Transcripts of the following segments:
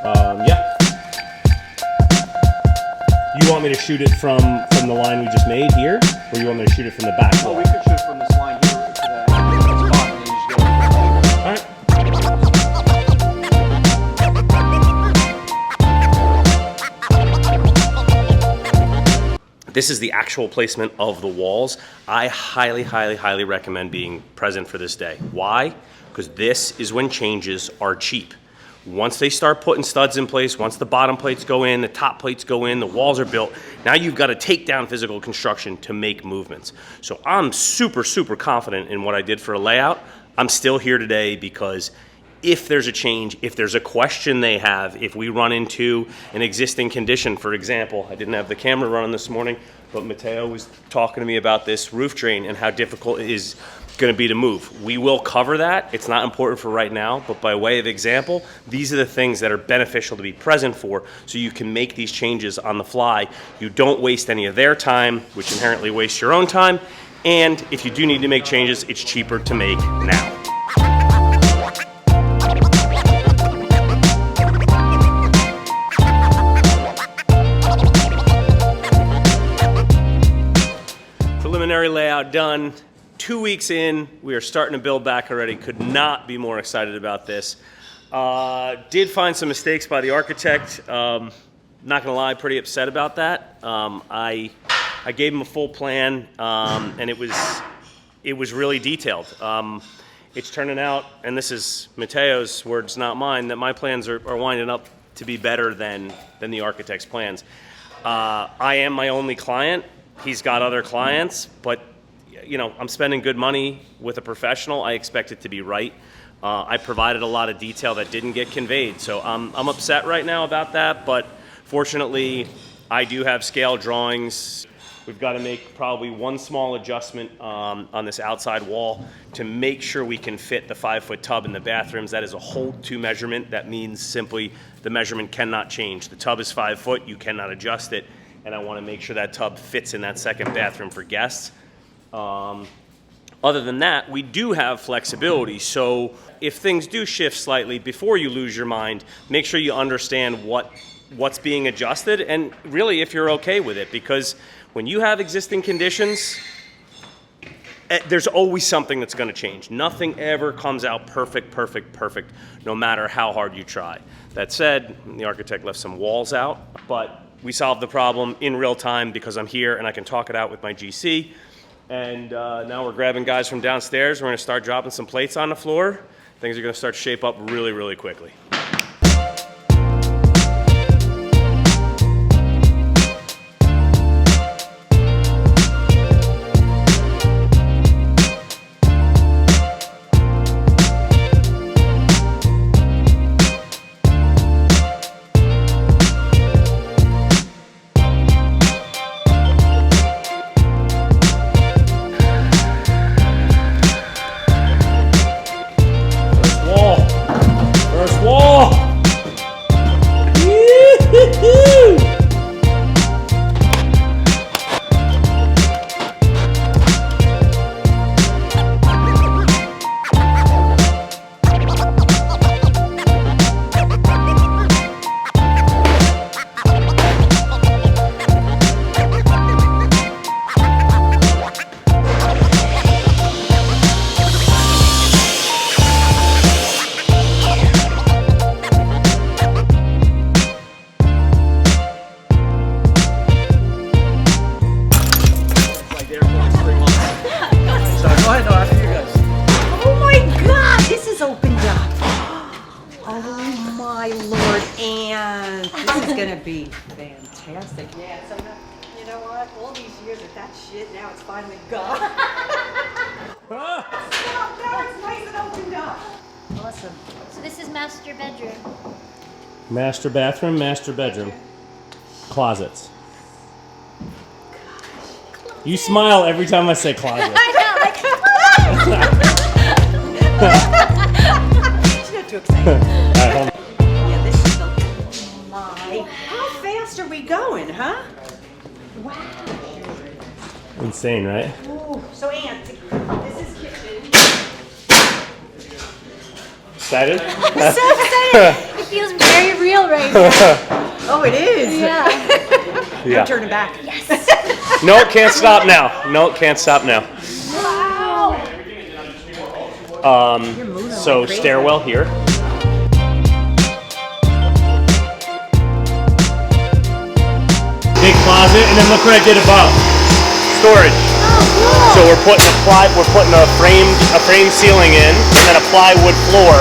Yeah. You want me to shoot it from the line we just made here, or you want me to shoot it from the back wall? Oh, we could shoot from this line here to that spot, and then you just go. All right. This is the actual placement of the walls. I highly, highly, highly recommend being present for this day. Why? Because this is when changes are cheap. Once they start putting studs in place, once the bottom plates go in, the top plates go in, the walls are built, now you've got to take down physical construction to make movements. So I'm super, super confident in what I did for a layout. I'm still here today because if there's a change, if there's a question they have, if we run into an existing condition, for example, I didn't have the camera running this morning, but Matteo was talking to me about this roof drain and how difficult it is going to be to move. We will cover that. It's not important for right now, but by way of example, these are the things that are beneficial to be present for so you can make these changes on the fly. You don't waste any of their time, which inherently wastes your own time. And if you do need to make changes, it's cheaper to make now. Preliminary layout done. 2 weeks in, we are starting to build back already. Could not be more excited about this. Did find some mistakes by the architect. Not gonna lie, pretty upset about that. I gave him a full plan, and it was really detailed. It's turning out, and this is Matteo's words, not mine, that my plans are winding up to be better than the architect's plans. I am my only client. He's got other clients, but you know, I'm spending good money with a professional. I expect it to be right. I provided a lot of detail that didn't get conveyed, so I'm upset right now about that, but fortunately, I do have scale drawings. We've got to make probably one small adjustment on this outside wall to make sure we can fit the 5-foot tub in the bathrooms. That is a hold to measurement. That means simply the measurement cannot change. The tub is 5 foot, you cannot adjust it, and I want to make sure that tub fits in that second bathroom for guests. Other than that, we do have flexibility. So if things do shift slightly, before you lose your mind, make sure you understand what's being adjusted, and really if you're okay with it, because when you have existing conditions, there's always something that's going to change. Nothing ever comes out perfect, no matter how hard you try. That said, the architect left some walls out, but we solved the problem in real time because I'm here and I can talk it out with my GC. And now we're grabbing guys from downstairs. We're going to start dropping some plates on the floor. Things are going to start to shape up really, really quickly. Be fantastic. Yeah, so you know what? All these years of that shit, now it's finally gone. Now it's nice and opened up. Awesome. So this is master bedroom. Master bathroom, master bedroom. Closets. You smile every time I say closet. I know, like, She's not too excited. All right, hold on. Yeah, this is how fast are we going, huh? Wow. Insane, right? Ooh. So, Aunt, this is kitchen. Excited? I'm so excited. It feels very real right Oh, it is. Yeah. Yeah. Turn it back. No, it can't stop now. No, it can't stop now. So stairwell here. Big closet, and then look what I did above. Storage. So we're putting a frame ceiling in, and then a plywood floor,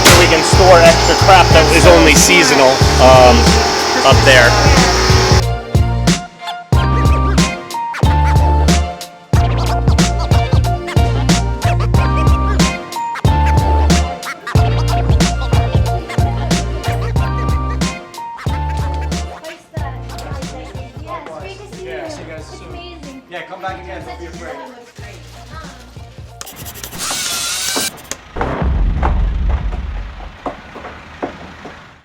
so we can store extra crap that is only seasonal up there. Yeah, it's great to see you. It's amazing. Yeah, come back again. Don't be afraid.